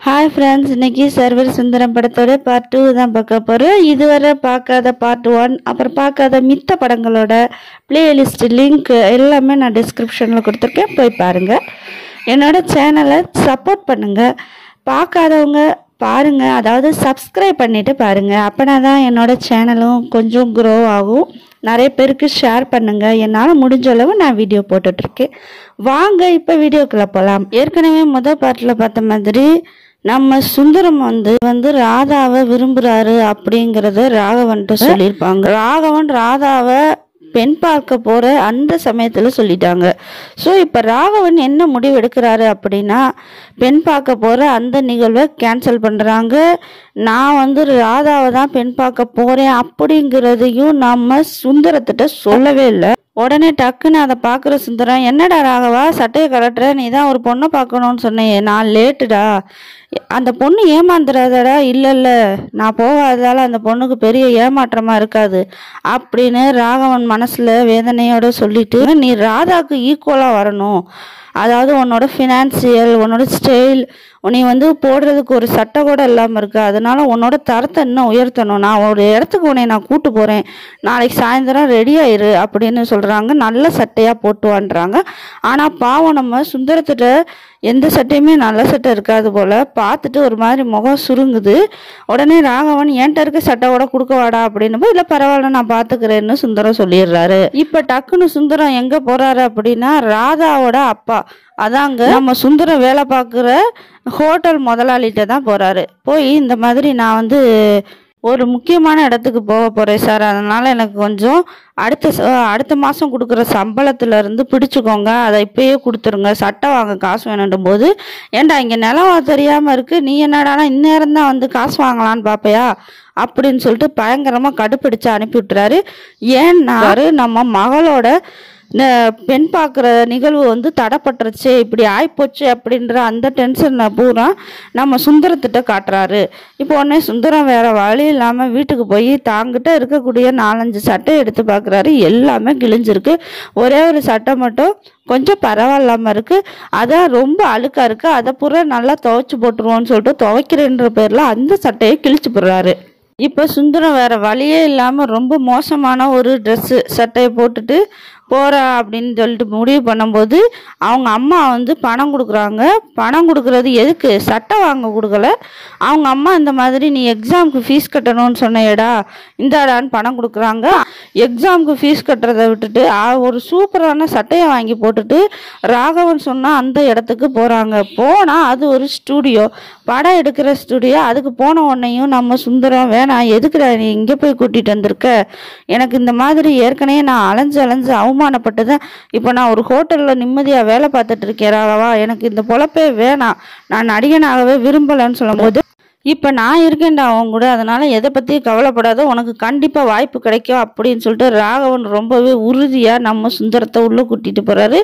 Hi friends, இன்னைக்கு server Sundaram படத்தோட part 2 தான் பார்க்க போகிறோம். இதுவரை பார்க்காத பார்ட் 1 அப்புறம் பார்க்காத மித்த படங்களோட பிளேலிஸ்ட் லிங்க் எல்லாமே நான் டிஸ்கிரிப்ஷனில் கொடுத்துருக்கேன், போய் பாருங்கள். என்னோட சேனலை சப்போர்ட் பண்ணுங்கள். பார்க்காதவங்க பாருங்கள், அதாவது சப்ஸ்கிரைப் பண்ணிவிட்டு பாருங்கள். அப்போனா தான் என்னோட சேனலும் கொஞ்சம் க்ரோ ஆகும். நிறைய பேருக்கு ஷேர் பண்ணுங்கள். என்னால் முடிஞ்ச அளவு நான் வீடியோ போட்டுட்ருக்கேன். வாங்க இப்போ வீடியோக்குள்ளே போகலாம். ஏற்கனவே முதல் பாட்டில் பார்த்த மாதிரி நம்ம சுந்தரம் வந்து ராதாவை விரும்புகிறாரு அப்படிங்கிறத ராகவன்ட்டு சொல்லியிருப்பாங்க. ராகவன் ராதாவை பெண் பார்க்க போகிற அந்த சமயத்தில் சொல்லிட்டாங்க. ஸோ இப்போ ராகவன் என்ன முடிவு எடுக்கிறாரு அப்படின்னா, பெண் பார்க்க போகிற அந்த நிகழ்வை கேன்சல் பண்ணுறாங்க. நான் ராதாவை தான் பெண் பார்க்க போகிறேன் அப்படிங்கிறதையும் நம்ம சுந்தரத்திட்ட சொல்லவே இல்லை. உடனே டக்குன்னு அதை பார்க்குற சுந்தரம், என்னடா ராகவா சட்டையை கலட்டுற, நீ தான் ஒரு பொண்ணை பார்க்கணுன்னு சொன்னேன், நான் லேட்டுடா, அந்த பொண்ணு ஏமாந்துடாதடா. இல்லை நான் போகாததால் அந்த பொண்ணுக்கு பெரிய ஏமாற்றமாக இருக்காது அப்படின்னு ராகவன் மனசில் வேதனையோட சொல்லிட்டு, நீ ராதாவுக்கு ஈக்குவலாக வரணும், அதாவது உன்னோட ஃபினான்சியல், உன்னோட ஸ்டைல், நீ போடுறதுக்கு ஒரு சட்டை கூட இல்லாமல் இருக்கு, அதனால உன்னோட தரத்தை இன்னும் உயர்த்தணும், நான் ஒரு இடத்துக்கு உன்னை நான் கூட்டு போகிறேன், நாளைக்கு சாயந்தரம் ரெடி ஆயிரு அப்படின்னு சொல்கிறாங்க. நல்ல சட்டையாக போட்டுவான்றாங்க. ஆனால் பாவம் நம்ம சுந்தரத்திட்ட எந்த சட்டையுமே நல்ல சட்டை இருக்காது போல். பார்த்துட்டு ஒரு மாதிரி முகம் சுருங்குது. உடனே ராகவன், என்கிட்ட இருக்க சட்டை கூட கொடுக்க வாடா அப்படின்னு, இல்லை பரவாயில்ல நான் பார்த்துக்கிறேன்னு சுந்தரம் சொல்லிடுறாரு. இப்போ டக்குன்னு சுந்தரம் எங்கே போகிறாரு அப்படின்னா, ராதாவோட அப்பா, அதாங்க நம்ம சுந்தரம் வேலை பார்க்குற ஹோட்டல் முதலாளிகிட்ட தான் போகிறாரு. போய் இந்த மாதிரி நான் ஒரு முக்கியமான இடத்துக்கு போக போகிறேன் சார், அதனால் எனக்கு கொஞ்சம் அடுத்த மாதம் கொடுக்குற சம்பளத்துலேருந்து பிடிச்சிக்கோங்க, அதை இப்பயே கொடுத்துருங்க, சட்டை வாங்க காசு வேணுன்றும் போது, ஏண்டா இங்கே நிலவா தெரியாமல் இருக்குது, நீ என்னடானா இந்நேரம் தான் காசு வாங்கலான்னு பார்ப்பையா அப்படின்னு சொல்லிட்டு பயங்கரமாக கடுப்பிடிச்சு அனுப்பி விட்டுறாரு. ஏன்னா நம்ம மகளோட இந்த பெண் பார்க்குற நிகழ்வு தடைப்பட்டுருச்சு, இப்படி ஆயிப்போச்சு அப்படின்ற அந்த டென்ஷனை பூரா நம்ம சுந்தரத்திட்ட காட்டுறாரு. இப்போ உடனே சுந்தரம் வேற வழி இல்லாமல் வீட்டுக்கு போய் தாங்கிட்ட இருக்கக்கூடிய 4-5 சட்டை எடுத்து பார்க்குறாரு. எல்லாமே கிழிஞ்சிருக்கு. ஒரே ஒரு சட்டை மட்டும் கொஞ்சம் பரவாயில்லாமல் இருக்குது, அதான் ரொம்ப அழுக்காக இருக்குது, அதை பூரா நல்லா துவைச்சி போட்டுருவோன்னு சொல்லிட்டு துவைக்கிறேன்ற பேரில் அந்த சட்டையை கிழிச்சு போடுறாரு. இப்போ சுந்தரம் வேற வழியே இல்லாமல் ரொம்ப மோசமான ஒரு ட்ரெஸ்ஸு சட்டையை போட்டுட்டு போகிறா அப்படின்னு சொல்லிட்டு முடிவு பண்ணும்போது, அவங்க அம்மா பணம் கொடுக்குறாங்க. பணம் கொடுக்குறது எதுக்கு, சட்டை வாங்க கொடுக்கல. அவங்க அம்மா இந்த மாதிரி நீ எக்ஸாமுக்கு ஃபீஸ் கட்டணும்னு சொன்னையடா, இந்தாடான்னு பணம் கொடுக்குறாங்க. எக்ஸாமுக்கு ஃபீஸ் கட்டுறதை விட்டுட்டு ஒரு சூப்பரான சட்டையை வாங்கி போட்டுட்டு ராகவன் சொன்னால் அந்த இடத்துக்கு போகிறாங்க. போனால் அது ஒரு ஸ்டூடியோ, படம் எடுக்கிற ஸ்டூடியோ. அதுக்கு போன உடனேயும் நம்ம சுந்தரம், வேணாம் எதுக்குடா நீ இங்கே போய் கூட்டிகிட்டு வந்திருக்க, எனக்கு இந்த மாதிரி ஏற்கனவே நான் அலைஞ்சு அவமானப்பட்டது, இப்போ நான் ஒரு ஹோட்டலில் நிம்மதியாக வேலை பார்த்துட்டு இருக்கேன் ராகவா, எனக்கு இந்த பொழப்பே வேணாம், நான் நடிகனாகவே விரும்பலைன்னு சொல்லும்போது, இப்போ நான் இருக்கேன்டா அவங்க கூட, அதனால் எதை பற்றி கவலைப்படாத, உனக்கு கண்டிப்பாக வாய்ப்பு கிடைக்கும் அப்படின்னு சொல்லிட்டு ராகவன் ரொம்பவே உறுதியாக நம்ம சுந்தரத்தை உள்ளே கூட்டிகிட்டு போகிறாரு.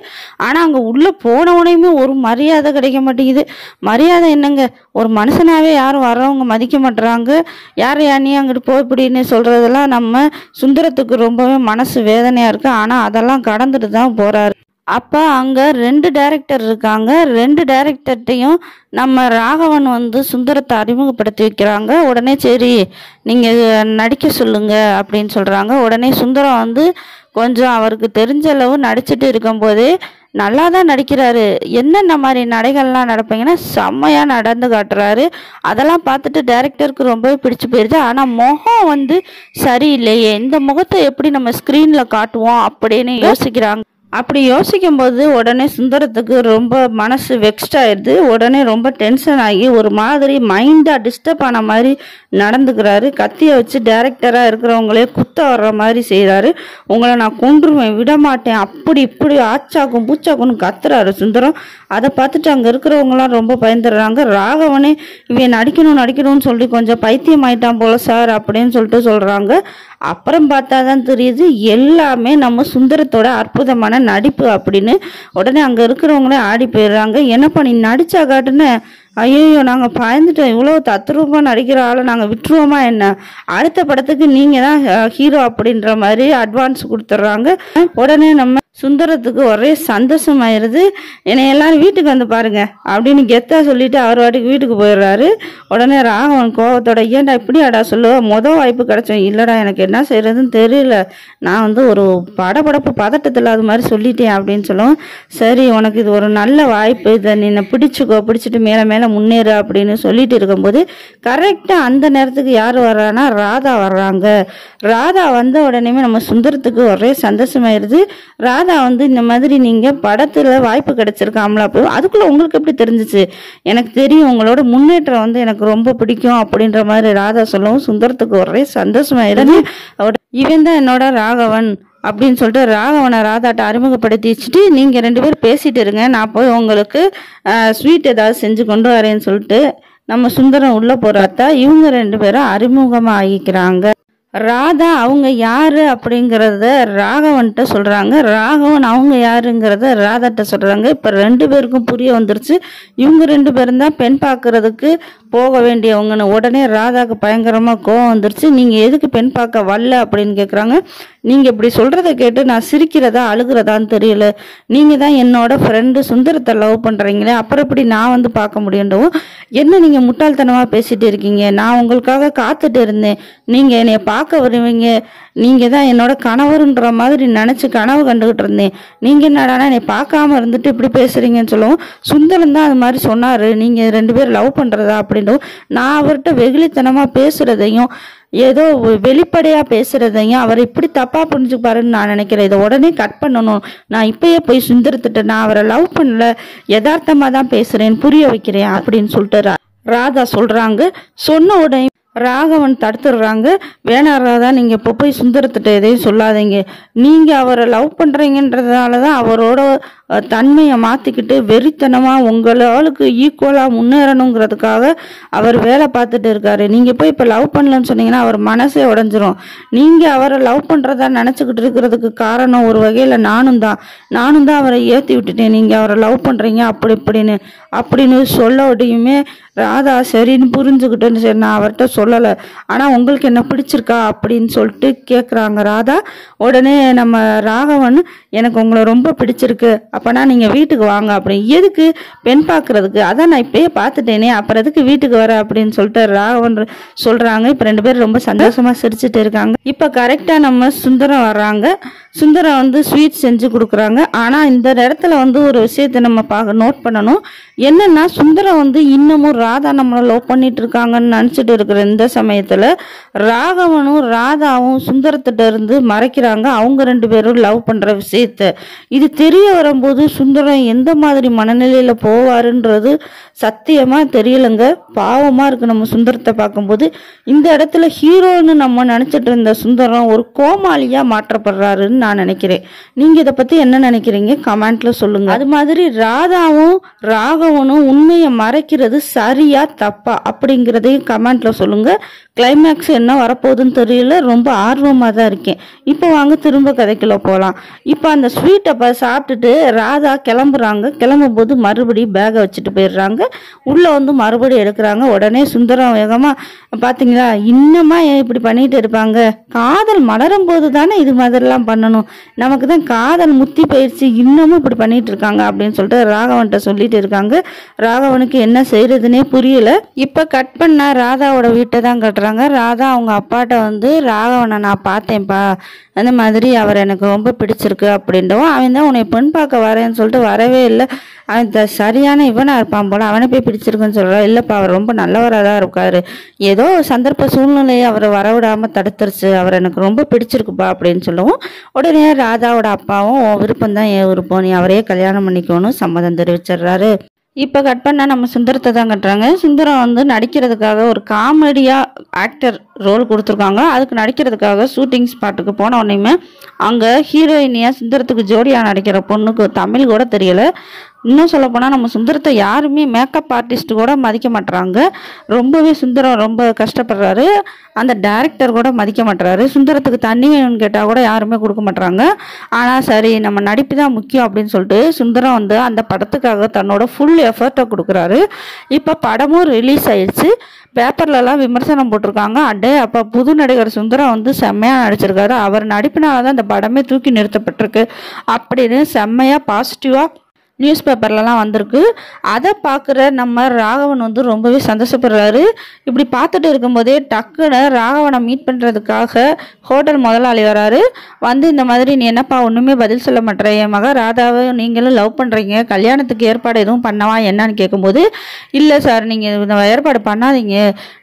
ஆனால் அங்கே உள்ளே போனவுடனேயுமே ஒரு மரியாதை கிடைக்க மாட்டேங்குது. மரியாதை என்னங்க, ஒரு மனுஷனாகவே யாரும் வரவங்க மதிக்க மாட்டுறாங்க. யார் நீ அங்கிட்டு போய் இப்படின்னு சொல்கிறதெல்லாம் நம்ம சுந்தரத்துக்கு ரொம்பவே மனசு வேதனையாக இருக்குது. ஆனால் அதெல்லாம் கடந்துட்டு தான் போகிறாரு. அப்போ அங்கே 2 டைரக்டர் இருக்காங்க. 2 டைரக்டர்ட்டையும் நம்ம ராகவன் சுந்தரத்தை அறிமுகப்படுத்தி வைக்கிறாங்க. உடனே சரி நீங்கள் நடிக்க சொல்லுங்க அப்படின்னு சொல்கிறாங்க. உடனே சுந்தரம் கொஞ்சம் அவருக்கு தெரிஞ்ச அளவு நடிச்சுட்டு இருக்கும்போதே நல்லா தான் நடிக்கிறாரு. என்னென்ன மாதிரி நடைகள்லாம் நடப்பீங்கன்னா செம்மையாக நடந்து காட்டுறாரு. அதெல்லாம் பார்த்துட்டு டைரக்டருக்கு ரொம்பவே பிடிச்சி போயிடுது. ஆனால் முகம் சரியில்லையே, இந்த முகத்தை எப்படி நம்ம ஸ்க்ரீனில் காட்டுவோம் அப்படின்னு யோசிக்கிறாங்க. அப்படி யோசிக்கும்போது உடனே சுந்தரத்துக்கு ரொம்ப மனசு வெக்ஸ்ட் ஆயிடுது. உடனே ரொம்ப டென்ஷன் ஆகி ஒரு மாதிரி மைண்டாக டிஸ்டர்ப் ஆன மாதிரி நடந்துக்கிறாரு. கத்தியை வச்சு டைரக்டராக இருக்கிறவங்களே குத்த வர்ற மாதிரி செய்கிறாரு. உங்களை நான் கொன்றுவேன், விடமாட்டேன், அப்படி இப்படி ஆச்சாக்கும் பூச்சாக்குன்னு கத்துறாரு சுந்தரம். அதை பார்த்துட்டு அங்கே இருக்கிறவங்களாம் ரொம்ப பயந்துடுறாங்க. ராகவனே இவன் நடிக்கணும்னு சொல்லி கொஞ்சம் பைத்தியம் ஆயிட்டான் போல சார் அப்படின்னு சொல்லிட்டு சொல்கிறாங்க. அப்புறம் பார்த்தா தான் தெரியுது எல்லாமே நம்ம சுந்தரத்தோட அற்புதமான நடிப்பு அப்படின்னு. உடனே அங்கே இருக்கிறவங்களே ஆடி போயிடுறாங்க. என்னப்பா நீ நடிச்சா காட்டுன்னு ஐயோ நாங்கள் பயந்துட்டோம், இவ்வளோ தத்ரூபமாக நடிக்கிற ஆளை நாங்கள் விட்டுருவோமா என்ன, அடுத்த படத்துக்கு நீங்கள் தான் ஹீரோ அப்படின்ற மாதிரி அட்வான்ஸ் கொடுத்துட்றாங்க. உடனே நம்ம சுந்தரத்துக்கு ஒரே சந்தோஷமாயிருது. என்னை எல்லாரும் வீட்டுக்கு வந்து பாருங்க அப்படின்னு கெத்தா சொல்லிட்டு அவர் வாட்டுக்கு வீட்டுக்கு போயிடுறாரு. உடனே ராகவன் கோவத்தோட, ஏன்டா இப்படியாடா சொல்லுவ, மொதல் வாய்ப்பு கிடைச்சோம், இல்லைடா எனக்கு என்ன செய்யறதுன்னு தெரியல, நான் வந்து ஒரு படபடப்பு பதட்டத்தில் அது மாதிரி சொல்லிட்டேன் அப்படின்னு சொல்லுவோம். சரி உனக்கு இது ஒரு நல்ல வாய்ப்பு, இதை நீ பிடிச்சிக்கோ, பிடிச்சிட்டு மேலே மேலே முன்னேறு அப்படின்னு சொல்லிட்டு இருக்கும்போது கரெக்டாக அந்த நேரத்துக்கு யார் வர்றான்னா ராதா வர்றாங்க. ராதா வந்த உடனே நம்ம சுந்தரத்துக்கு ஒரே சந்தோஷமாயிருது. ராதா வந்து இந்த மாதிரி நீங்கள் படத்தில் வாய்ப்பு கிடைச்சிருக்காமலா, அப்போ அதுக்குள்ளே உங்களுக்கு எப்படி தெரிஞ்சிச்சு, எனக்கு தெரியும் உங்களோட முன்னேற்றம் வந்து எனக்கு ரொம்ப பிடிக்கும் அப்படின்ற மாதிரி ராதா சொல்லவும் சுந்தரத்துக்கு ஒரே சந்தோஷமாயிருது. இவன் தான் என்னோட ராகவன் அப்படின்னு சொல்லிட்டு ராகவனை ராதாட்ட அறிமுகப்படுத்தி வச்சுட்டு, நீங்கள் 2 பேரும் பேசிட்டு இருங்க, நான் போய் உங்களுக்கு ஸ்வீட் ஏதாவது செஞ்சு கொண்டு வரேன்னு சொல்லிட்டு நம்ம சுந்தரம் உள்ள போறாத்தா இவங்க 2 பேரும் அறிமுகமாக ஆகிக்கிறாங்க. ராதா அவங்க யாரு அப்படிங்கிறத ராகவன்கிட்ட சொல்றாங்க, ராகவன் அவங்க யாருங்கிறத ராதாட்ட சொல்றாங்க. இப்ப 2 பேருக்கும் புரிய வந்துருச்சு, இவங்க 2 பேரும் தான் பெண் பார்க்கறதுக்கு போக வேண்டியவங்கன்னு. உடனே ராதாக்கு பயங்கரமா கோவம் வந்துருச்சு. நீங்க எதுக்கு பெண் பார்க்க வரல அப்படின்னு கேட்குறாங்க. நீங்க இப்படி சொல்றத கேட்டு நான் சிரிக்கிறதா அழுகிறதான்னு தெரியல, நீங்க தான் என்னோட ஃப்ரெண்டு சுந்தரத்தை லவ் பண்றீங்களே, அப்புறம் எப்படி நான் வந்து பார்க்க முடியும்டவும், என்ன நீங்க முட்டாள்தனமா பேசிட்டு இருக்கீங்க, நான் உங்களுக்காக காத்துட்டு இருந்தேன், நீங்க என்னைய பார்க்க வருவீங்க, நீங்க தான் என்னோட கணவருன்ற மாதிரி நினைச்சு கனவு கண்டுகிட்டு இருந்தேன், நீங்க என்னடானா என்னை பார்க்காம இருந்துட்டு இப்படி பேசுறீங்கன்னு சொல்லவும், சுந்தரம் தான் அது மாதிரி சொன்னாரு, நீங்க 2 பேரும் லவ் பண்றதா அப்படின்னு. நான் அவர்கிட்ட வெகுளித்தனமா பேசுறதையும் ஏதோ வெளிப்படையா பேசுறதையும் அவர் இப்படி தப்பா புரிஞ்சுப்பாருன்னு நான் நினைக்கிறேன். இதை உடனே கட் பண்ணணும், நான் இப்பயே போய் சுந்தரத்திட்ட நான் அவரை லவ் பண்ணல, யதார்த்தமா தான் பேசுறேன், புரிய வைக்கிறேன் அப்படின்னு சொல்லிட்டு ராதா சொல்றாங்க. சொன்ன உடனே ராகவன் தடுத்துடுறாங்க. வேணா ராதா, நீங்க இப்போ போய் சுந்தரத்திட்ட எதையும் சொல்லாதீங்க, நீங்க அவரை லவ் பண்றீங்கன்றதுனாலதான் அவரோட தன்மையை மாத்திக்கிட்டு வெறித்தனமா உங்களாளுக்கு ஈக்குவலா முன்னேறணுங்கிறதுக்காக அவர் வேலை பார்த்துட்டு இருக்காரு. நீங்க போய் இப்ப லவ் பண்ணலன்னு சொன்னீங்கன்னா அவர் மனசே உடைஞ்சிரும். நீங்க அவரை லவ் பண்றதா நினைச்சுக்கிட்டு இருக்கிறதுக்கு காரணம் ஒரு வகையில நானும் தான் அவரை ஏத்தி விட்டுட்டேன், நீங்க அவரை லவ் பண்றீங்க அப்படின்னு சொல்ல உடையுமே ராதா சரின்னு புரிஞ்சுக்கிட்டேன்னு, சரி நான் அவர்கிட்ட சொல்லலை, ஆனா உங்களுக்கு என்ன பிடிச்சிருக்கா அப்படின்னு சொல்லிட்டு கேட்குறாங்க ராதா. உடனே நம்ம ராகவன், எனக்கு உங்களை ரொம்ப பிடிச்சிருக்கு, அப்பனா நீங்க வீட்டுக்கு வாங்க அப்படி. எதுக்கு, பெண் பார்க்கறதுக்கு, அதான் நான் இப்பயே பார்த்துட்டேனே, அப்புறம் எதுக்கு வீட்டுக்கு வர அப்படின்னு சொல்லிட்டு ராகவன் சொல்றாங்க. இப்ப 2 பேரும் ரொம்ப சந்தோஷமா சிரிச்சுட்டு இருக்காங்க. இப்ப கரெக்டா நம்ம சுந்தரம் வர்றாங்க. சுந்தரம் வந்து ஸ்வீட் செஞ்சு கொடுக்குறாங்க. ஆனா இந்த இடத்துல வந்து ஒரு விஷயத்தை நம்ம நோட் பண்ணணும். என்னன்னா சுந்தரம் வந்து இன்னமும் ராதா நம்மளை லவ் பண்ணிட்டு இருக்காங்கன்னு நினைச்சிட்டு இருக்கிற இந்த சமயத்துல ராகவனும் ராதாவும் சுந்தரத்திட்ட இருந்து மறைக்கிறாங்க அவங்க 2 பேரும் லவ் பண்ற விஷயத்த. இது தெரிய வரும்போது சுந்தரம் எந்த மாதிரி மனநிலையில போவாருன்றது சத்தியமா தெரியலங்க. பாவமா இருக்கு நம்ம சுந்தரத்தை பார்க்கும்போது. இந்த இடத்துல ஹீரோன்னு நம்ம நினைச்சிட்டு இருந்த சுந்தரம் ஒரு கோமாளியா மாற்றப்படுறாருன்னு நான் நினைக்கிறேன். நீங்க இதை பத்தி என்ன நினைக்கிறீங்க கமெண்ட்ல சொல்லுங்க. அது மாதிரி ராதாவும் ராகவனும் உண்மையை மறைக்கிறது சரியா தப்பா அப்படிங்கிறதையும் கமெண்ட்ல சொல்லுங்க. கிளைமேக்ஸ் என்ன வரப்போகுதுன்னு தெரியல, ரொம்ப ஆர்வமா தான் இருக்கேன். இப்போ வாங்க திரும்ப கதைக்குள்ள போகலாம். இப்போ அந்த ஸ்வீட்டை சாப்பிட்டுட்டு ராதா கிளம்புறாங்க. கிளம்பும் போது மறுபடியும் பேகை வச்சுட்டு போயிடுறாங்க. உள்ள வந்து மறுபடியும் எடுக்கிறாங்க. உடனே சுந்தரம் வேகமா, பாத்தீங்களா இன்னமா இப்படி பண்ணிட்டு இருப்பாங்க, காதல் மலரும் போது தானே இது மாதிரிலாம் பண்ணணும், நமக்கு தான் காதல் முத்தி போயிடுச்சு, இன்னமும் இப்படி பண்ணிட்டு இருக்காங்க அப்படின்னு சொல்லிட்டு ராகவன்கிட்ட சொல்லிட்டு இருக்காங்க. ராகவனுக்கு என்ன செய்யறதுன்னே புரியல. இப்ப கட் பண்ணா ராதாவோட வீட்டை தான் கட்டுறாங்க. ராதா அவங்க அப்பாட்ட வந்து, ராகவனை நான் பார்த்தேன்ப்பா, அந்த மாதிரி அவர் எனக்கு ரொம்ப பிடிச்சிருக்கு அப்படின்றவும், அவன் தான் உன்னை பெண் பார்க்க வரேன்னு சொல்லிட்டு வரவே இல்லை, அவன் சரியான இவனா இருப்பான் போல, அவனை போய் பிடிச்சிருக்குன்னு சொல்றான். இல்லப்பா அவர் ரொம்ப நல்லவராக தான் இருக்காரு, ஏதோ சந்தர்ப்ப சூழ்நிலையை அவரை வரவிடாம தடுத்துருச்சு, அவர் எனக்கு ரொம்ப பிடிச்சிருக்குப்பா அப்படின்னு சொல்லவும், உடனே ராதாவோட அப்பாவும் விருப்பம் தான் என் விருப்பம், நீ அவரையே கல்யாணம் பண்ணிக்கணும் சம்மதம் தெரிவிச்சிடுறாரு. இப்போ கட் பண்ணால் நம்ம சுந்தரத்தை தான் கட்டுறாங்க. சுந்தரம் வந்து நடிக்கிறதுக்காக ஒரு காமெடியாக ஆக்டர் ரோல் கொடுத்துருக்காங்க. அதுக்கு நடிக்கிறதுக்காக ஷூட்டிங் ஸ்பாட்டுக்கு போன உடனேயுமே அங்கே ஹீரோயினியாக சுந்தரத்துக்கு ஜோடியாக நடிக்கிற பொண்ணுக்கு தமிழ் கூட தெரியலை. இன்னும் சொல்லப்போனால் நம்ம சுந்தரத்தை யாருமே மேக்கப் ஆர்டிஸ்ட் கூட மதிக்க மாட்டுறாங்க. ரொம்பவே சுந்தரம் ரொம்ப கஷ்டப்படுறாரு. அந்த டைரக்டர் கூட மதிக்க மாட்டுறாரு. சுந்தரத்துக்கு தண்ணி வேணும்னு கேட்டால் கூட யாருமே கொடுக்க மாட்டுறாங்க. ஆனால் சரி நம்ம நடிப்பு தான் முக்கியம் அப்படின்னு சொல்லிட்டு சுந்தரம் வந்து அந்த படத்துக்காக தன்னோட ஃபுல் எஃபர்ட்டை கொடுக்குறாரு. இப்போ படமும் ரிலீஸ் ஆயிடுச்சு. பேப்பர்லலாம் விமர்சனம் போட்டிருக்காங்க. அடே அப்போ புது நடிகர் சுந்தரம் வந்து செம்மையாக நடிச்சிருக்காரு, அவர் நடிப்பினால தான் இந்த படமே தூக்கி நிறுத்தப்பட்டிருக்கு அப்படின்னு செம்மையாக பாசிட்டிவாக நியூஸ் பேப்பர்லலாம் வந்திருக்கு. அதை பார்க்குற நம்ம ராகவன் வந்து ரொம்பவே சந்தோஷப்படுறாரு. இப்படி பார்த்துட்டு இருக்கும்போதே டக்குன்னு ராகவனை மீட் பண்ணுறதுக்காக ஹோட்டல் முதலாளி வராரு. வந்து இந்த மாதிரி நீ என்னப்பா ஒன்றுமே பதில் சொல்ல மாட்டேற, என் மக ராதாவை நீங்களும் லவ் பண்ணுறீங்க, கல்யாணத்துக்கு ஏற்பாடு எதுவும் பண்ணவா என்னன்னு கேட்கும்போது, இல்லை சார் நீங்கள் இந்த ஏற்பாடு பண்ணாதீங்க,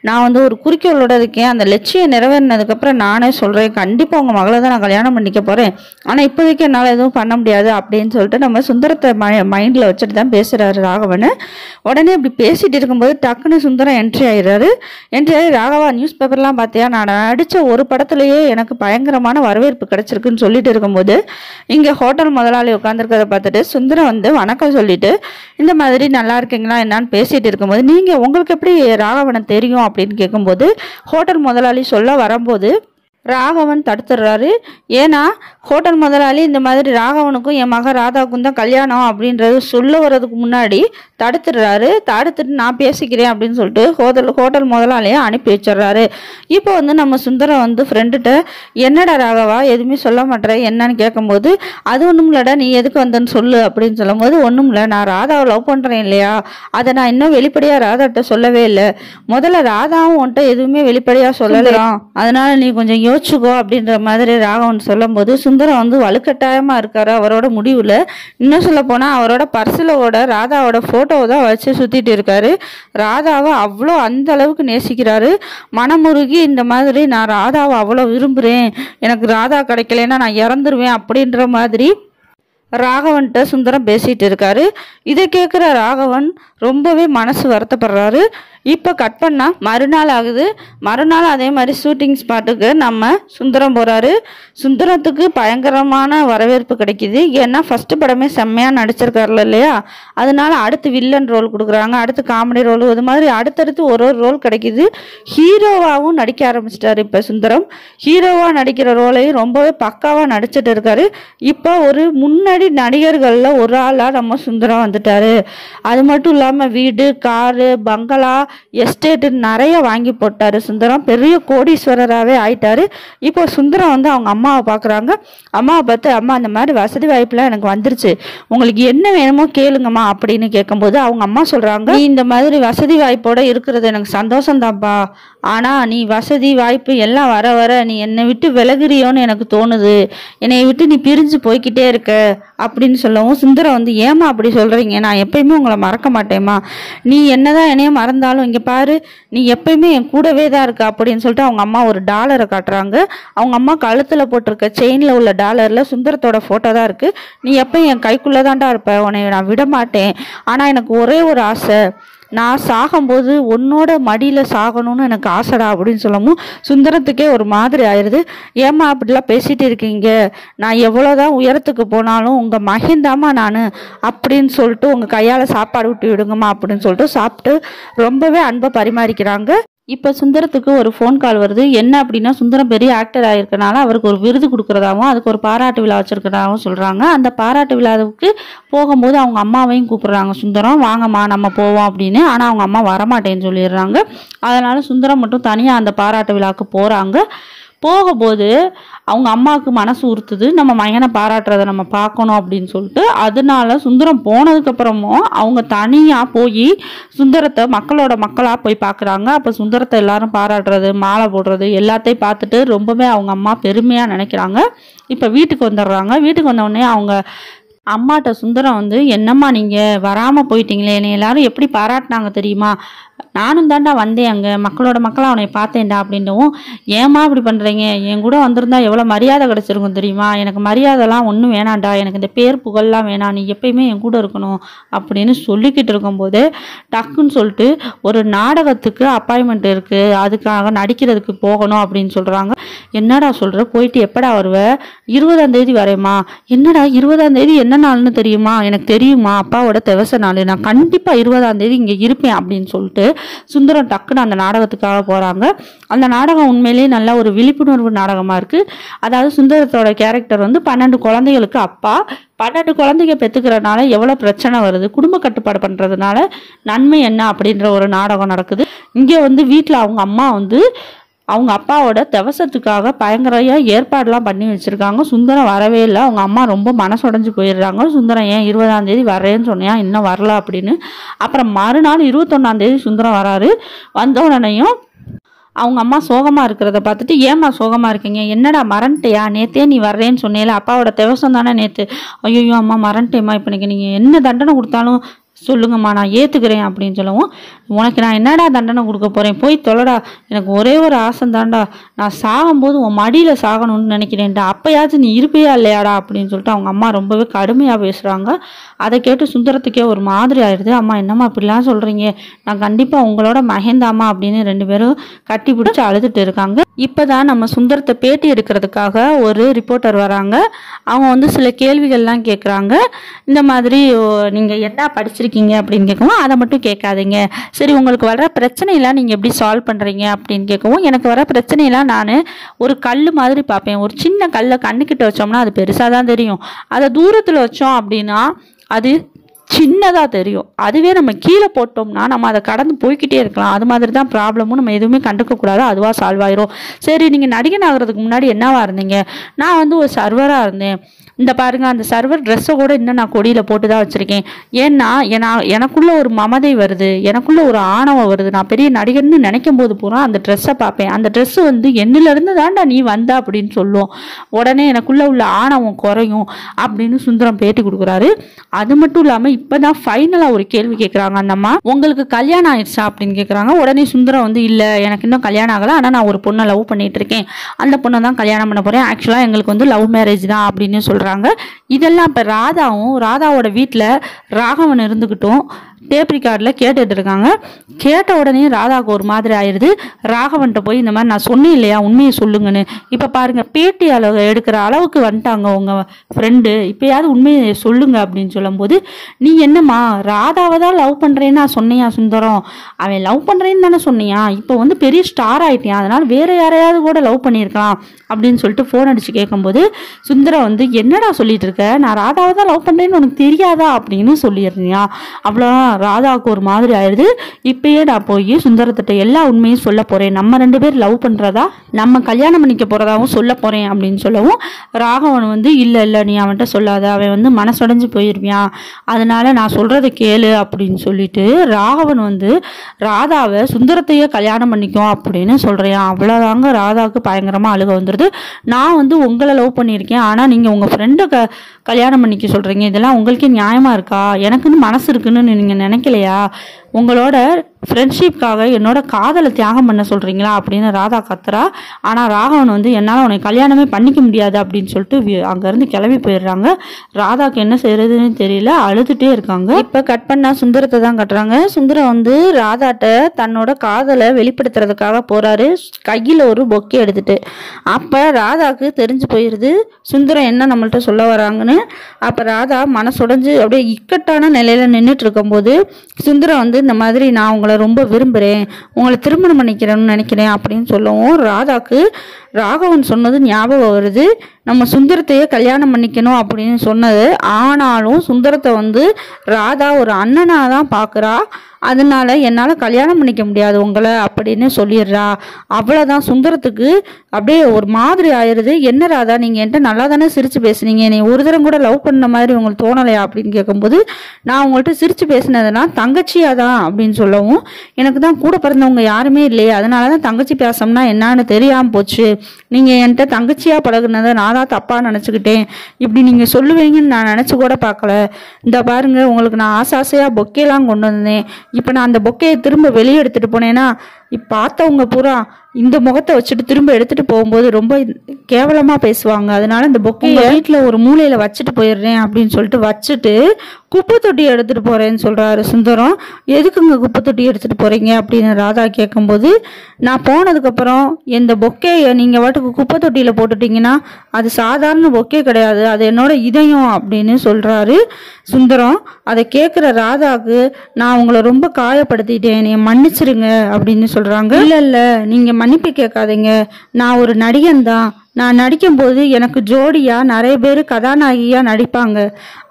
நான் வந்து ஒரு குறிக்கோளோட இருக்கேன், அந்த லட்சியம் நிறைவேறினதுக்கப்புறம் நானே சொல்கிறேன், கண்டிப்பாக உங்கள் மகளை தான் நான் கல்யாணம் பண்ணிக்க போகிறேன், ஆனால் இப்போதைக்கு என்னால் எதுவும் பண்ண முடியாது அப்படின்னு சொல்லிட்டு நம்ம சுந்தரத்தை மைண்டில் வச்சுட்டு தான் பேசுகிறாரு ராகவன். உடனே இப்படி பேசிகிட்டு இருக்கும்போது டக்குன்னு சுந்தரம் என்ட்ரி ஆகிடுறாரு. என்ட்ரி ஆகி, ராகவா நியூஸ் பேப்பர்லாம் பார்த்தியா, நான் நடித்த ஒரு படத்துலையே எனக்கு பயங்கரமான வரவேற்பு கிடச்சிருக்குன்னு சொல்லிட்டு இருக்கும்போது இங்கே ஹோட்டல் முதலாளி உட்காந்துருக்கிறத பார்த்துட்டு சுந்தரம் வந்து வணக்கம் சொல்லிட்டு இந்த மாதிரி நல்லா இருக்கீங்களா என்னான்னு பேசிகிட்டு இருக்கும்போது, நீங்கள் உங்களுக்கு எப்படி ராகவனை தெரியும் அப்படின்னு கேட்கும்போது ஹோட்டல் முதலாளி சொல்ல வரும்போது ராகவன் தடுத்துடுறாரு. ஏன்னா ஹோட்டல் முதலாளி இந்த மாதிரி ராகவனுக்கும் என் மக ராதாவுக்கும் தான் கல்யாணம் அப்படின்றது சொல்ல வர்றதுக்கு முன்னாடி தடுத்துடுறாரு. தடுத்துட்டு நான் பேசிக்கிறேன் அப்படின்னு சொல்லிட்டு ஹோட்டல் முதலாளியை அனுப்பி வச்சிடுறாரு. இப்போ வந்து நம்ம சுந்தரம் வந்து ஃப்ரெண்டுகிட்ட என்னடா ராகவா எதுவுமே சொல்ல மாட்டேன் என்னன்னு கேட்கும்போது, அது ஒன்றும் இல்லடா, நீ எதுக்கு வந்தேன்னு சொல்லு அப்படின்னு சொல்லும்போது, ஒன்றும் இல்லை, நான் ராதாவை லவ் பண்ணுறேன் இல்லையா, அதை நான் இன்னும் வெளிப்படையாக ராதாட்ட சொல்லவே இல்லை, முதல்ல ராதாவும் உன்ட்ட எதுவுமே வெளிப்படையாக சொல்லலாம், அதனால நீ கொஞ்சம் யோசிச்சுக்கோ அப்படின்ற மாதிரி ராகவன் சொல்லும் போது சுந்தரம் வந்து வலுக்கட்டாயமா இருக்காரு அவரோட முடிவுல. இன்னும் சொல்ல போனா அவரோட பர்சிலோட ராதாவோட போட்டோவை தான் வச்சு சுத்திட்டு இருக்காரு. ராதாவை அவ்வளோ அந்த அளவுக்கு நேசிக்கிறாரு. மனமுருகி இந்த மாதிரி நான் ராதாவை அவ்வளோ விரும்புறேன், எனக்கு ராதா கிடைக்கலன்னா நான் இறந்துருவேன் அப்படின்ற மாதிரி ராகவன்கிட்ட சுந்தரம் பேசிட்டு இருக்காரு. இதை கேட்குற ராகவன் ரொம்பவே மனசு வருத்தப்படுறாரு. இப்போ கட் பண்ணால் மறுநாள் ஆகுது. மறுநாள் அதே மாதிரி ஷூட்டிங் ஸ்பாட்டுக்கு நம்ம சுந்தரம் போகிறாரு. சுந்தரத்துக்கு பயங்கரமான வரவேற்பு கிடைக்கிது. ஏன்னா ஃபஸ்ட்டு படமே செம்மையாக நடிச்சிருக்காருல இல்லையா, அதனால அடுத்து வில்லன் ரோல் கொடுக்குறாங்க, அடுத்து காமெடி ரோல், இது மாதிரி அடுத்தடுத்து ஒரு ரோல் கிடைக்கிது. ஹீரோவாகவும் நடிக்க ஆரம்பிச்சிட்டாரு. இப்போ சுந்தரம் ஹீரோவாக நடிக்கிற ரோலையும் ரொம்பவே பக்காவாக நடிச்சிட்டு இருக்காரு. இப்போ ஒரு முன்னாடி நடிகர்களில் ஒரு ஆளாக நம்ம சுந்தரம் வந்துட்டாரு. அது மட்டும் இல்லாமல் வீடு, காரு, பங்களா, எஸ்டேட்டு நிறைய வாங்கி போட்டாரு. சுந்தரம் பெரிய கோடீஸ்வரராகவே ஆயிட்டாரு. இப்போ சுந்தரம் வந்து அவங்க அம்மாவை பார்க்குறாங்க. அம்மாவை பார்த்து, அம்மா இந்த மாதிரி வசதி வாய்ப்புலாம் எனக்கு வந்துருச்சு, உங்களுக்கு என்ன வேணுமோ கேளுங்கம்மா அப்படின்னு கேட்கும்போது அவங்க அம்மா சொல்கிறாங்க, நீ இந்த மாதிரி வசதி வாய்ப்போட இருக்கிறது எனக்கு சந்தோஷம்தான்ப்பா, ஆனால் நீ வசதி வாய்ப்பு எல்லாம் வர வர நீ என்னை விட்டு விலகுறியோன்னு எனக்கு தோணுது, என்னை விட்டு நீ பிரிஞ்சு போய்கிட்டே இருக்க அப்படின்னு சொல்லவும் சுந்தரம் வந்து, ஏமா அப்படி சொல்கிறீங்க, நான் எப்பயுமே உங்களை மறக்க மாட்டேம்மா, நீ என்னதான் என்னைய மறந்தாலும் இங்கே பாரு நீ எப்பயுமே என் கூடவே தான் இருக்க அப்படின்னு சொல்லிட்டு அவங்க அம்மா ஒரு டாலரை காட்டுறாங்க. அவங்க அம்மா கழுத்தில் போட்டிருக்க செயினில் உள்ள டாலரில் சுந்தரத்தோட ஃபோட்டோ தான் இருக்குது. நீ எப்பயும் என் கைக்குள்ளே தான்டா இருப்ப, உன்னை நான் விட மாட்டேன், ஆனால் எனக்கு ஒரே ஒரு ஆசை, நான் சாகும்போது உன்னோட மடியில் சாகணும்னு எனக்கு ஆசைடா அப்படின்னு சொல்லவும் சுந்தரத்துக்கே ஒரு மாதிரி ஆயிடுது. ஏம்மா அப்படிலாம் பேசிட்டு இருக்கீங்க, நான் எவ்வளோதான் உயரத்துக்கு போனாலும் உங்கள் மகன்தாம்மா நான் அப்படின்னு சொல்லிட்டு உங்கள் கையால் சாப்பாடு விட்டு விடுங்கம்மா அப்படின்னு சொல்லிட்டு சாப்பிட்டு ரொம்பவே அன்பை பரிமாறிக்கிறாங்க. இப்போ சுந்தரத்துக்கு ஒரு ஃபோன் கால் வருது. என்ன அப்படின்னா, சுந்தரம் பெரிய ஆக்டர் ஆகிருக்கனால அவருக்கு ஒரு விருது கொடுக்குறதாகவும் அதுக்கு ஒரு பாராட்டு விழா வச்சுருக்கிறதாகவும் சொல்கிறாங்க. அந்த பாராட்டு விழாவுக்கு போகும்போது அவங்க அம்மாவையும் கூப்பிட்றாங்க. சுந்தரம் வாங்கம்மா நம்ம போவோம் அப்படின்னு. ஆனால் அவங்க அம்மா வரமாட்டேன்னு சொல்லிடுறாங்க. அதனால் சுந்தரம் மட்டும் தனியாக அந்த பாராட்டு விழாவுக்கு போகிறாங்க. போகும்போது அவங்க அம்மாவுக்கு மனசு உறுத்துது, நம்ம மகனை பாராட்டுறதை நம்ம பார்க்கணும் அப்படின்னு சொல்லிட்டு. அதனால சுந்தரம் போனதுக்கப்புறமும் அவங்க தனியாக போய் சுந்தரத்தை மக்களோட மக்களாக போய் பார்க்குறாங்க. அப்போ சுந்தரத்தை எல்லாரும் பாராட்டுறது, மாலை போடுறது எல்லாத்தையும் பார்த்துட்டு ரொம்பவே அவங்க அம்மா பெருமையாக நினைக்கிறாங்க. இப்போ வீட்டுக்கு வந்துடுறாங்க. வீட்டுக்கு வந்தோடனே அவங்க அம்மாட்ட சுந்தரம் வந்து, என்னம்மா நீங்கள் வராமல் போயிட்டீங்களே, என்னை எல்லாரும் எப்படி பாராட்டினாங்க தெரியுமா, நானும் தாண்டா வந்தேன், அங்கே மக்களோட மக்களாக அவனை பார்த்தேன்டா அப்படின்னும், ஏம்மா இப்படி பண்ணுறீங்க, என் கூட வந்திருந்தா எவ்வளோ மரியாதை கிடச்சிருக்கும் தெரியுமா, எனக்கு மரியாதைலாம் ஒன்றும் வேணாண்டா, எனக்கு இந்த பேர் புகழ்லாம் வேணாம், நீ எப்பயுமே என் கூட இருக்கணும் அப்படின்னு சொல்லிக்கிட்டு இருக்கும்போது டக்குன்னு சொல்லிட்டு ஒரு நாடகத்துக்கு அப்பாயின்மெண்ட் இருக்குது, அதுக்காக நடிக்கிறதுக்கு போகணும் அப்படின்னு சொல்கிறாங்க. என்னடா சொல்கிற, போயிட்டு எப்படா வருவ, 20ஆம் தேதி வரேம்மா. என்னடா 20ஆம் தேதி என்ன நாள்னு தெரியுமா, எனக்கு தெரியுமா, அப்பாவோட திவச நாள், நான் கண்டிப்பாக 20ஆம் தேதி இங்கே இருப்பேன் அப்படின்னு சொல்லிட்டு சுந்தரம் டக்குன்னு அந்த நாடகத்துக்காக போகிறாங்க. அந்த நாடகம் உண்மையிலேயே நல்ல ஒரு விழிப்புணர்வு நாடகமாக இருக்குது. அதாவது சுந்தரத்தோட கேரக்டர் வந்து 12 குழந்தைகளுக்கு அப்பா, 12 குழந்தைங்க பெற்றுக்கிறதுனால எவ்வளோ பிரச்சனை வருது, குடும்ப கட்டுப்பாடு பண்ணுறதுனால நன்மை என்ன அப்படின்ற ஒரு நாடகம் நடக்குது. இங்கே வந்து வீட்டில் அவங்க அம்மா வந்து அவங்க அப்பாவோட திவசத்துக்காக பயங்கரையாக ஏற்பாடெலாம் பண்ணி வச்சுருக்காங்க. சுந்தரம் வரவே இல்லை. அவங்க அம்மா ரொம்ப மனசுடைஞ்சு போயிடுறாங்க. சுந்தரம் ஏன் 20ஆம் தேதி வரேன்னு சொன்னியா, இன்னும் வரல அப்படின்னு. அப்புறம் மறுநாள் 21ஆம் தேதி சுந்தரம் வராரு. வந்த உடனேயும் அவங்க அம்மா சோகமாக இருக்கிறத பார்த்துட்டு, ஏம்மா சோகமாக இருக்கீங்க, என்னடா மறந்துட்டியா, நேற்றே நீ வர்றேன்னு சொன்னேல, அப்பாவோட திவசம் தானே நேற்று, ஐயோ அம்மா மறந்துட்டேம்மா, இப்போ நீங்கள் என்ன தண்டனை கொடுத்தாலும் சொல்லுங்கம்மா நான் ஏற்றுக்கிறேன் அப்படின்னு சொல்லவும், உனக்கு நான் என்னடா தண்டனை கொடுக்க போகிறேன், போய் தொலைடா, எனக்கு ஒரே ஒரு ஆசை தான்டா, நான் சாகும்போது உன் மடியில் சாகணும்னு நினைக்கிறேன்டா, அப்போயாச்சும் நீ இருப்பியா இல்லையாடா அப்படின்னு சொல்லிட்டு அவங்க அம்மா ரொம்பவே கடுமையாக பேசுகிறாங்க. அதை கேட்டு சுந்தரத்துக்கே ஒரு மாதிரி ஆயிடுது. அம்மா என்னம்மா இப்படிலாம் சொல்கிறீங்க, நான் கண்டிப்பாக உங்களோட மகேந்தாம்மா அப்படின்னு 2 பேரும் கட்டி பிடிச்சி அழுதுட்டு இருக்காங்க. இப்போ தான் நம்ம சுந்தரத்தை பேட்டி எடுக்கிறதுக்காக ஒரு ரிப்போர்ட்டர் வராங்க. அவங்க வந்து சில கேள்விகள்லாம் கேட்குறாங்க. இந்த மாதிரி நீங்கள் என்ன படிச்சிருக்கீங்க அப்படின்னு கேட்கவும், அதை மட்டும் கேட்காதீங்க, சரி உங்களுக்கு வர பிரச்சனையெல்லாம் நீங்கள் எப்படி சால்வ் பண்ணுறீங்க அப்படின்னு கேட்கவும், எனக்கு வர பிரச்சனையெல்லாம் நான் ஒரு கல் மாதிரி பார்ப்பேன், ஒரு சின்ன கல்லை கண்ணுக்கிட்ட வச்சோம்னா அது பெருசாக தான் தெரியும், அதை தூரத்தில் வச்சோம் அப்படின்னா அது சின்னதாக தெரியும், அதுவே நம்ம கீழே போட்டோம்னா நம்ம அதை கடந்து போய்கிட்டே இருக்கலாம், அது மாதிரி தான் ப்ராப்ளமும், நம்ம எதுவுமே கண்டுக்கக்கூடாது, அதுவாக சால்வ் ஆயிரும். சரி நீங்கள் நடிகன் ஆகிறதுக்கு முன்னாடி என்னவா இருந்தீங்க, நான் வந்து ஒரு சர்வராக இருந்தேன், இந்த பாருங்க அந்த சர்வர் ட்ரெஸ்ஸை கூட இன்னும் நான் கொடியில் போட்டு தான் வச்சுருக்கேன், ஏன்னா எனக்குள்ள ஒரு மமதை வருது, எனக்குள்ள ஒரு ஆணவம் வருது, நான் பெரிய நடிகர்னு நினைக்கும் போது பூரா அந்த ட்ரெஸ்ஸை பார்ப்பேன், அந்த ட்ரெஸ்ஸு வந்து என்னிலேருந்து தாண்டா நீ வந்த அப்படின்னு சொல்லுவோம், உடனே எனக்குள்ள உள்ள ஆணவம் குறையும் அப்படின்னு சுந்தரம் பேட்டி கொடுக்குறாரு. அது மட்டும் இல்லாமல் இப்போ தான் ஃபைனலாக ஒரு கேள்வி கேட்குறாங்க அந்த அம்மா, உங்களுக்கு கல்யாணம் ஆயிடுச்சா அப்படின்னு கேட்குறாங்க. உடனே சுந்தரம் வந்து இல்லை எனக்கு இன்னும் கல்யாணம் ஆகலை, ஆனால் நான் ஒரு பொண்ணை லவ் பண்ணிட்டு இருக்கேன், அந்த பொண்ணை தான் கல்யாணம் பண்ண போகிறேன், ஆக்சுவலாக எங்களுக்கு வந்து லவ் மேரேஜ் தான் அப்படின்னு சொல்கிறாங்க. இதெல்லாம் இப்போ ராதாவோட வீட்டில் ராகவன் இருந்துக்கிட்டும் டேப் ரிகார்டில் கேட்டுட்டு இருக்காங்க. கேட்ட உடனே ராதாவுக்கு ஒரு மாதிரி ஆயிடுது. ராகவன்ட்ட போய் இந்த மாதிரி நான் சொன்னேன் இல்லையா உண்மையை சொல்லுங்கன்னு, இப்போ பாருங்க பேட்டி எடுக்கிற அளவுக்கு வந்துட்டாங்க உங்கள் ஃப்ரெண்டு, இப்போயாவது உண்மையை சொல்லுங்க அப்படின்னு சொல்லும்போது, நீ என்னம்மா ராதாவை தான் லவ் பண்ணுறேன்னு நான் சொன்னியா சுந்தரம், அவன் லவ் பண்ணுறேன்னு தானே சொன்னியா, இப்போ வந்து பெரிய ஸ்டார் ஆகிட்டியான், அதனால் வேறு யாரையாவது கூட லவ் பண்ணியிருக்கலாம் அப்படின்னு சொல்லிட்டு ஃபோன் அடித்து கேட்கும்போது சுந்தரம் வந்து என்னடா சொல்லிட்டு இருக்க, நான் ராதாவை தான் லவ் பண்ணுறேன்னு உனக்கு தெரியாதா அப்படின்னு சொல்லிடுறியா. அவ்வளோ ராதாவுக்கு ஒரு மாதிரி ஆயிடுது. இப்பயே நான் போய் சுந்தரத்திட்ட எல்லா உண்மையும் சொல்ல போறேன், நம்ம 2 பேர் லவ் பண்றதா நம்ம கல்யாணம் பண்ணிக்க போறதாவும் சொல்ல போறேன் அப்படின்னு சொல்லவும், ராகவன் வந்து இல்லை நீ அவன்கிட்ட சொல்லாத, அவன் வந்து மனசுடைஞ்சு போயிருவியான், அதனால நான் சொல்றதை கேளு அப்படின்னு சொல்லிட்டு ராகவன் வந்து ராதாவை சுந்தரத்தையே கல்யாணம் பண்ணிக்கும் அப்படின்னு சொல்றேன். அவ்வளோதாங்க ராதாவுக்கு பயங்கரமா அழுக வந்துடுது. நான் வந்து உங்களை லவ் பண்ணியிருக்கேன், ஆனா நீங்க உங்க ஃப்ரெண்டை கல்யாணம் பண்ணிக்க சொல்றீங்க, இதெல்லாம் உங்களுக்கே நியாயமா இருக்கா, எனக்குன்னு மனசு இருக்குன்னு நீங்க நினைக்கலையா, உங்களோட ஃப்ரெண்ட்ஷிப்காக என்னோட காதலை தியாகம் பண்ண சொல்றீங்களா அப்படின்னு ராதா கத்துறா. ஆனா ராகவன் வந்து என்னால் உனக்கு கல்யாணமே பண்ணிக்க முடியாது அப்படின்னு சொல்லிட்டு அங்கேருந்து கிளம்பி போயிடுறாங்க. ராதாக்கு என்ன செய்யறதுன்னு தெரியல, அழுதுட்டே இருக்காங்க. இப்போ கட் பண்ணா சுந்தரத்தை தான் கட்டுறாங்க. சுந்தரம் வந்து ராதாட்ட தன்னோட காதலை வெளிப்படுத்துறதுக்காக போறாரு, கையில் ஒரு பொக்கே எடுத்துட்டு. அப்போ ராதாக்கு தெரிஞ்சு போயிடுது சுந்தரம் என்ன நம்மள்ட்ட சொல்ல வராங்கன்னு. அப்போ ராதா மனசுடைஞ்சு அப்படியே இக்கட்டான நிலையில நின்றுட்டு இருக்கும்போது சுந்தரம் வந்து இந்த மாதிரி நான் உங்களை ரொம்ப விரும்புகிறேன், உங்களை திருமணம் பண்ணிக்கிறேன்னு நினைக்கிறேன் அப்படின்னு சொல்லவும், ராதாக்கு ராகவன் சொன்னது ஞாபகம் வருது, நம்ம சுந்தரத்தையே கல்யாணம் பண்ணிக்கணும் அப்படின்னு சொன்னது. ஆனாலும் சுந்தரத்தை வந்து ராதா ஒரு அண்ணனாக தான் பார்க்குறா, அதனால என்னால் கல்யாணம் பண்ணிக்க முடியாது உங்களை அப்படின்னு சொல்லிடுறா. அவ்வளோதான். சுந்தரத்துக்கு அப்படியே ஒரு மாதிரி ஆயிடுது. என்ன ராதா நீங்கள் என்கிட்ட நல்லா தானே சிரித்து பேசுனீங்க, நீ ஒரு தரம் கூட லவ் பண்ண மாதிரி உங்களுக்கு தோணலையா அப்படின்னு கேட்கும்போது, நான் உங்கள்கிட்ட சிரித்து பேசினதுனா தங்கச்சியாக தான் அப்படின்னு சொல்லவும், எனக்கு தான் கூட பிறந்தவங்க யாருமே இல்லையே, அதனால தான் தங்கச்சி பேசம்னா என்னான்னு தெரியாமல் போச்சு, நீங்கள் என்கிட்ட தங்கச்சியாக பழகுனதை நான் தான் தப்பாக நினச்சிக்கிட்டேன், இப்படி நீங்கள் சொல்லுவீங்கன்னு நான் நினச்சி கூட பார்க்கல. இந்த பாருங்க, உங்களுக்கு நான் ஆசையாக பொக்கேலாம் கொண்டு வந்தேன். இப்போ நான் அந்த பொக்கையை திரும்ப வெளியே எடுத்துகிட்டு போனேன்னா பார்த்தவங்க பூரா இந்த முகத்தை வச்சுட்டு திரும்ப எடுத்துகிட்டு போகும்போது ரொம்ப கேவலமாக பேசுவாங்க. அதனால இந்த பொக்கையை வீட்டில் ஒரு மூலையில் வச்சுட்டு போயிடுறேன் அப்படின்னு சொல்லிட்டு வச்சுட்டு குப்பை தொட்டி எடுத்துகிட்டு போகிறேன்னு சொல்கிறாரு சுந்தரம். எதுக்குங்க குப்பை தொட்டி எடுத்துகிட்டு போகிறீங்க அப்படின்னு ராதா கேட்கும்போது, நான் போனதுக்கப்புறம் இந்த பொக்கையை நீங்கள் வாட்டுக்கு குப்பை தொட்டியில் போட்டுட்டிங்கன்னா அது சாதாரண பொக்கே கிடையாது, அது என்னோட இதயம் அப்படின்னு சொல்கிறாரு சுந்தரம். அதை கேட்குற ராதாவுக்கு, நான் உங்களை ரொம்ப காயப்படுத்திட்டேன், என்னை மன்னிச்சிருங்க அப்படின்னு சொல்கிறாங்க. இல்லை நீங்கள் மன்னிப்பு கேட்காதீங்க, நான் ஒரு நடிகன் தான். நான் நடிக்கும்போது எனக்கு ஜோடியாக நிறைய பேர் கதாநாயகியாக நடிப்பாங்க.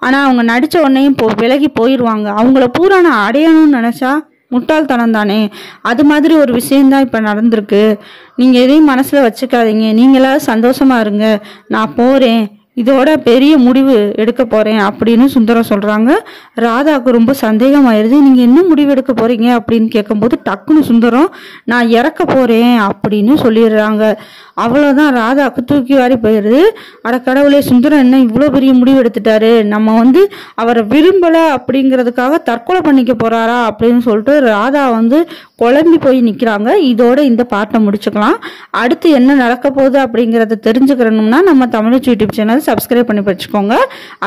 ஆனால் அவங்க நடித்த உடனேயும் விலகி போயிடுவாங்க. அவங்கள பூரா நான் அடையணும்னு நினச்சா முட்டாள்தனம் தானே. அது மாதிரி ஒரு விஷயந்தான் இப்போ நடந்திருக்கு. நீங்கள் எதையும் மனசில் வச்சுக்காதீங்க, நீங்களாவது சந்தோஷமாக இருங்க. நான் போகிறேன், இதோட பெரிய முடிவு எடுக்க போகிறேன் அப்படின்னு சுந்தரம் சொல்கிறாங்க. ராதாவுக்கு ரொம்ப சந்தேகமாயிருது. நீங்கள் என்ன முடிவு எடுக்க போகிறீங்க அப்படின்னு கேட்கும்போது டக்குன்னு சுந்தரம், நான் இறக்க போகிறேன் அப்படின்னு சொல்லிடுறாங்க. அவ்வளோதான், ராதாவுக்கு தூக்கி வாரி போயிடுது. அட கடவுளே, சுந்தரம் என்ன இவ்வளோ பெரிய முடிவு எடுத்துட்டாரு, நம்ம அவரை விரும்பலை அப்படிங்கிறதுக்காக தற்கொலை பண்ணிக்க போகிறாரா அப்படின்னு சொல்லிட்டு ராதா குழம்பி போய் நிற்கிறாங்க. இதோட இந்த பாட்டை முடிச்சுக்கலாம். அடுத்து என்ன நடக்க போகுது அப்படிங்கிறத தெரிஞ்சுக்கிறணும்னா நம்ம தமிழச்சி யூடியூப் சேனல் சப்ஸ்கிரைப் பண்ணி வச்சுக்கோங்க.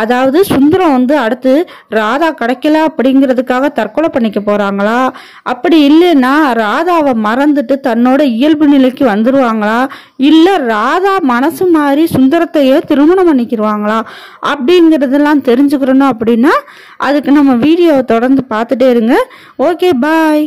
அதாவது சுந்தரம் அடுத்து ராதா கிடைக்கல அப்படிங்கிறதுக்காக தற்கொலை பண்ணிக்க போகிறாங்களா, அப்படி இல்லைன்னா ராதாவை மறந்துட்டு தன்னோட இயல்பு நிலைக்கு வந்துடுவாங்களா, இல்லை ராதா மனசு மாறி சுந்தரத்தையே திருமணம் பண்ணிக்கிடுவாங்களா அப்படிங்கிறதெல்லாம் தெரிஞ்சுக்கிறணும். அப்படின்னா அதுக்கு நம்ம வீடியோவை தொடர்ந்து பார்த்துட்டே இருங்க. ஓகே, பாய்.